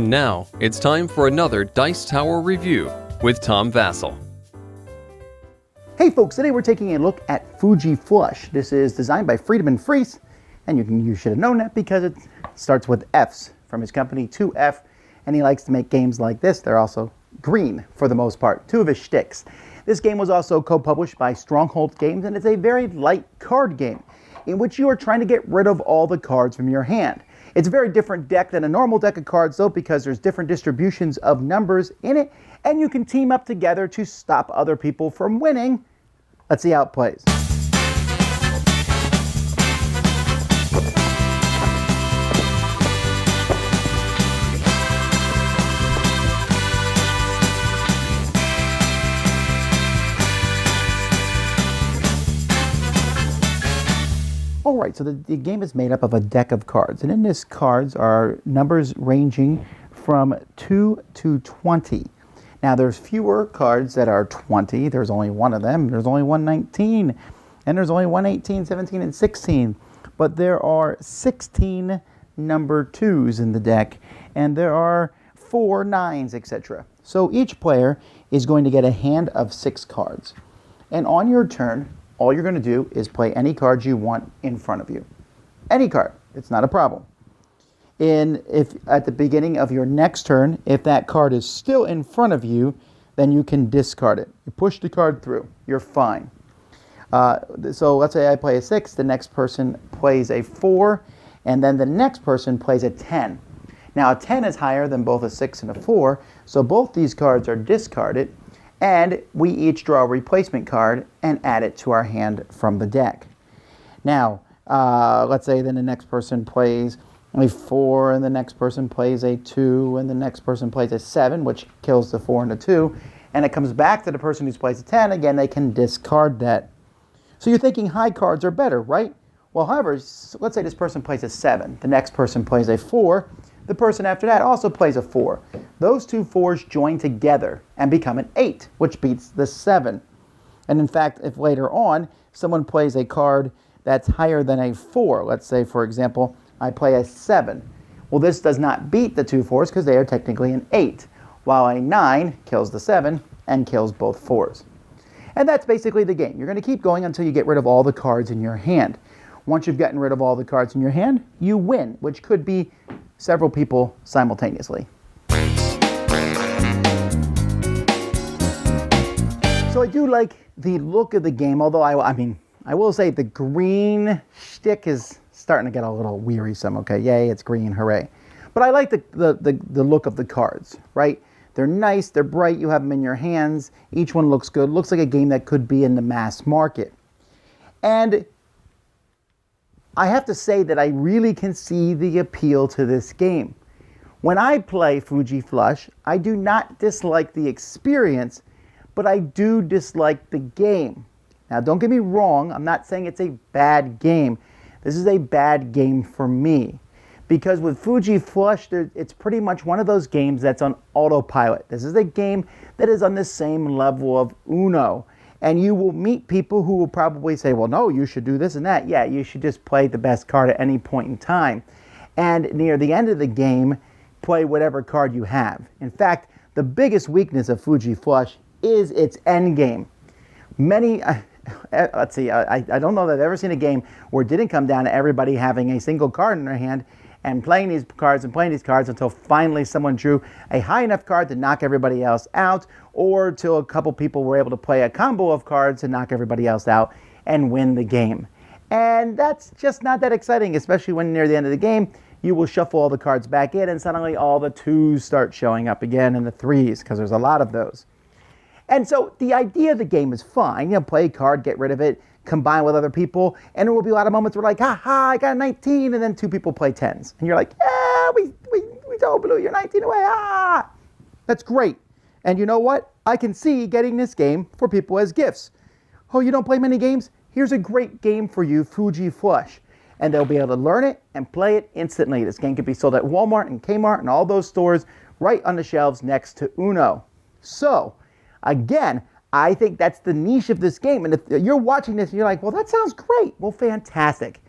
And now, it's time for another Dice Tower review with Tom Vasel. Hey folks, today we're taking a look at Fuji Flush. This is designed by Friedemann Friese, and you should have known that because it starts with F's from his company 2F, and he likes to make games like this. They're also green for the most part, two of his shticks. This game was also co-published by Stronghold Games, and it's a very light card game in which you are trying to get rid of all the cards from your hand. It's a very different deck than a normal deck of cards though, because there's different distributions of numbers in it, and you can team up together to stop other people from winning. Let's see how it plays. Alright, so the game is made up of a deck of cards, and in this cards are numbers ranging from 2 to 20. Now there's fewer cards that are 20, there's only one of them, there's only 119, and there's only 118, 17, and 16. But there are 16 number 2s in the deck, and there are 4 9s, etc. So each player is going to get a hand of 6 cards. And on your turn, all you're going to do is play any cards you want in front of you. Any card, it's not a problem. If at the beginning of your next turn, if that card is still in front of you, then you can discard it. You push the card through, you're fine. So let's say I play a 6, the next person plays a 4, and then the next person plays a 10. Now a 10 is higher than both a 6 and a 4, so both these cards are discarded, and we each draw a replacement card and add it to our hand from the deck. Now, let's say then the next person plays a 4, and the next person plays a 2, and the next person plays a 7, which kills the 4 and the 2, and it comes back to the person who's plays a 10. Again, they can discard that. So you're thinking high cards are better, right? Well, however, let's say this person plays a 7, the next person plays a 4, the person after that also plays a 4. Those two 4s join together and become an 8, which beats the 7. And in fact, if later on someone plays a card that's higher than a 4, let's say, for example, I play a 7. Well, this does not beat the two 4s because they are technically an 8, while a 9 kills the 7 and kills both 4s. And that's basically the game. You're going to keep going until you get rid of all the cards in your hand. Once you've gotten rid of all the cards in your hand, you win, which could be several people simultaneously. So I do like the look of the game, although I will say the green shtick is starting to get a little wearisome. Okay, yay, it's green, hooray. But I like the look of the cards, right? They're nice, they're bright, you have them in your hands, each one looks good, looks like a game that could be in the mass market. And I have to say that I really can see the appeal to this game. When I play Fuji Flush, I do not dislike the experience, but I do dislike the game. Now, don't get me wrong, I'm not saying it's a bad game. This is a bad game for me. Because with Fuji Flush, it's pretty much one of those games that's on autopilot. This is a game that is on the same level of Uno. And you will meet people who will probably say, well, no, you should do this and that. Yeah, you should just play the best card at any point in time. And near the end of the game, play whatever card you have. In fact, the biggest weakness of Fuji Flush is its end game. Let's see, I don't know that I've ever seen a game where it didn't come down to everybody having a single card in their hand and playing these cards until finally someone drew a high enough card to knock everybody else out, or till a couple people were able to play a combo of cards to knock everybody else out and win the game. And that's just not that exciting, especially when near the end of the game, you will shuffle all the cards back in and suddenly all the 2s start showing up again and the 3s, because there's a lot of those. And so the idea of the game is fine. Play a card, get rid of it, combine with other people, and there will be a lot of moments where like, ha, I got a 19, and then 2 people play 10s. And you're like, yeah, we told Blue, you're 19 away, That's great. And you know what? I can see getting this game for people as gifts. Oh, you don't play many games? Here's a great game for you, Fuji Flush. And they'll be able to learn it and play it instantly. This game can be sold at Walmart and Kmart and all those stores right on the shelves next to Uno. So, again, I think that's the niche of this game. And if you're watching this and you're like, well, that sounds great. Well, fantastic.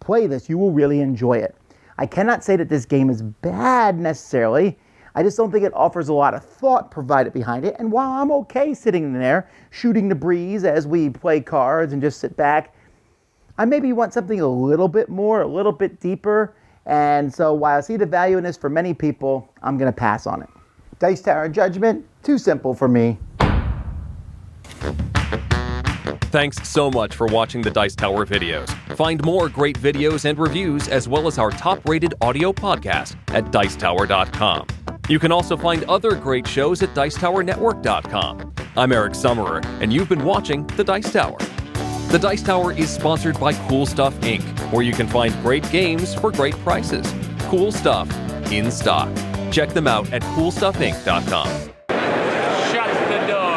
Play this. You will really enjoy it. I cannot say that this game is bad necessarily. I just don't think it offers a lot of thought provided behind it. And while I'm okay sitting in there shooting the breeze as we play cards and just sit back, I maybe want something a little bit more, a little bit deeper. And so while I see the value in this for many people, I'm going to pass on it. Dice Tower judgment, too simple for me. Thanks so much for watching the Dice Tower videos. Find more great videos and reviews as well as our top-rated audio podcast at Dicetower.com. You can also find other great shows at Dicetowernetwork.com. I'm Eric Summerer, and you've been watching The Dice Tower. The Dice Tower is sponsored by Cool Stuff Inc., where you can find great games for great prices. Cool stuff in stock. Check them out at CoolStuffInc.com. Shut the door.